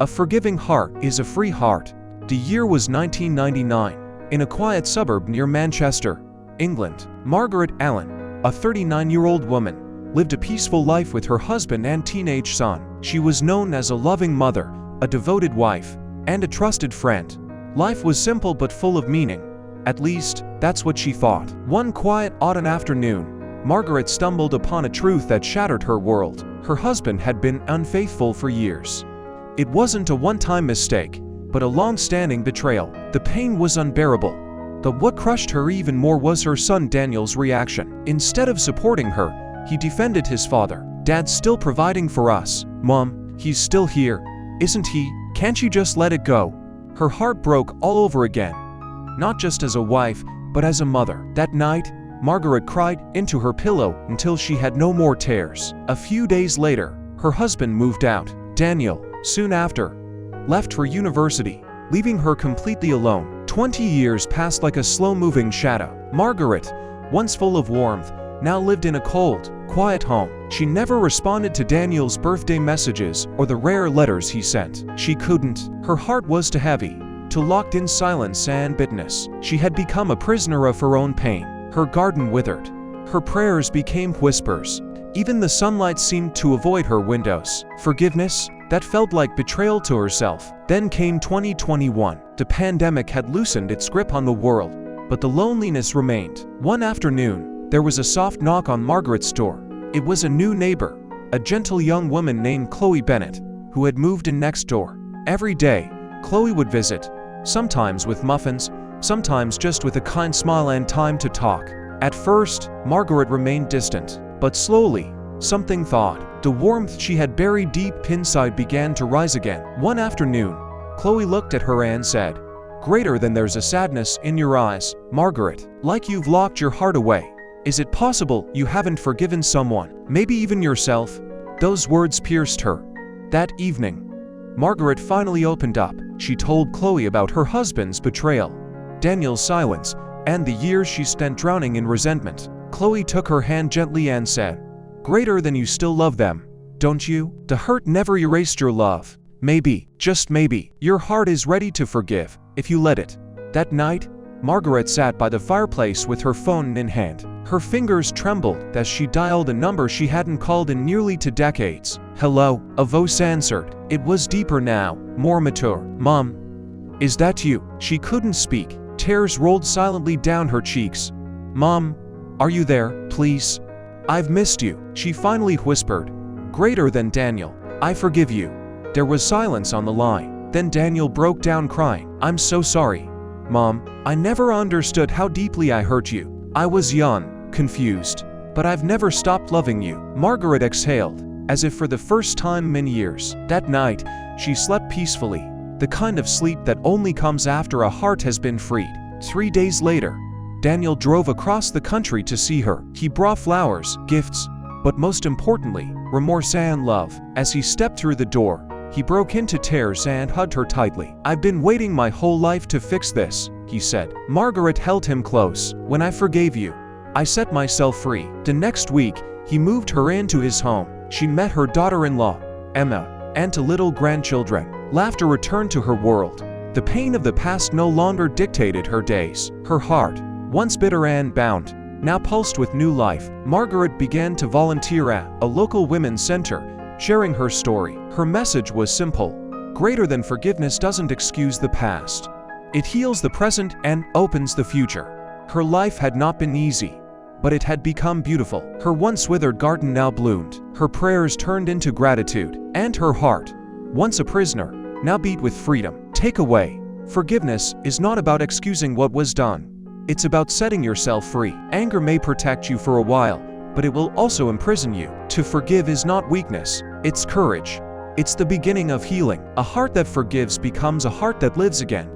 A forgiving heart is a free heart. The year was 1999. In a quiet suburb near Manchester, England, Margaret Allen, a 39-year-old woman, lived a peaceful life with her husband and teenage son. She was known as a loving mother, a devoted wife, and a trusted friend. Life was simple but full of meaning. At least, that's what she thought. One quiet autumn afternoon, Margaret stumbled upon a truth that shattered her world. Her husband had been unfaithful for years. It wasn't a one-time mistake, but a long-standing betrayal. The pain was unbearable. But what crushed her even more was her son Daniel's reaction. Instead of supporting her, he defended his father. "Dad's still providing for us. Mom, he's still here, isn't he? Can't you just let it go?" Her heart broke all over again. Not just as a wife, but as a mother. That night, Margaret cried into her pillow until she had no more tears. A few days later, her husband moved out. Daniel, soon after, left for university, leaving her completely alone. 20 years passed like a slow-moving shadow. Margaret, once full of warmth, now lived in a cold, quiet home. She never responded to Daniel's birthday messages or the rare letters he sent. She couldn't. Her heart was too heavy, too locked in silence and bitterness. She had become a prisoner of her own pain. Her garden withered. Her prayers became whispers. Even the sunlight seemed to avoid her windows. Forgiveness? That felt like betrayal to herself. Then came 2021. The pandemic had loosened its grip on the world, but the loneliness remained. One afternoon, there was a soft knock on Margaret's door. It was a new neighbor, a gentle young woman named Chloe Bennett, who had moved in next door. Every day, Chloe would visit, sometimes with muffins, sometimes just with a kind smile and time to talk. At first, Margaret remained distant, but slowly, something thawed. The warmth she had buried deep inside began to rise again. One afternoon, Chloe looked at her and said, "Greater than there's a sadness in your eyes, Margaret, like you've locked your heart away. Is it possible you haven't forgiven someone, maybe even yourself?" Those words pierced her. That evening, Margaret finally opened up. She told Chloe about her husband's betrayal, Daniel's silence, and the years she spent drowning in resentment. Chloe took her hand gently and said, "Greater than you still love them, don't you? The hurt never erased your love. Maybe, just maybe, your heart is ready to forgive, if you let it." That night, Margaret sat by the fireplace with her phone in hand. Her fingers trembled as she dialed a number she hadn't called in nearly 2 decades. "Hello," a voice answered. It was deeper now, more mature. "Mom, is that you?" She couldn't speak. Tears rolled silently down her cheeks. "Mom, are you there, please? I've missed you," she finally whispered. "Greater than Daniel, I forgive you." There was silence on the line. Then Daniel broke down crying. "I'm so sorry, Mom. I never understood how deeply I hurt you. I was young, confused, but I've never stopped loving you." Margaret exhaled, as if for the first time in years. That night, she slept peacefully, the kind of sleep that only comes after a heart has been freed. 3 days later, Daniel drove across the country to see her. He brought flowers, gifts, but most importantly, remorse and love. As he stepped through the door, he broke into tears and hugged her tightly. "I've been waiting my whole life to fix this," he said. Margaret held him close. "When I forgave you, I set myself free." The next week, he moved her into his home. She met her daughter-in-law, Emma, and 2 little grandchildren. Laughter returned to her world. The pain of the past no longer dictated her days. Her heart, once bitter and bound, now pulsed with new life. Margaret began to volunteer at a local women's center, sharing her story. Her message was simple: greater than forgiveness doesn't excuse the past. It heals the present and opens the future. Her life had not been easy, but it had become beautiful. Her once withered garden now bloomed. Her prayers turned into gratitude, and her heart, once a prisoner, now beat with freedom. Takeaway: forgiveness is not about excusing what was done. It's about setting yourself free. Anger may protect you for a while, but it will also imprison you. To forgive is not weakness, it's courage. It's the beginning of healing. A heart that forgives becomes a heart that lives again.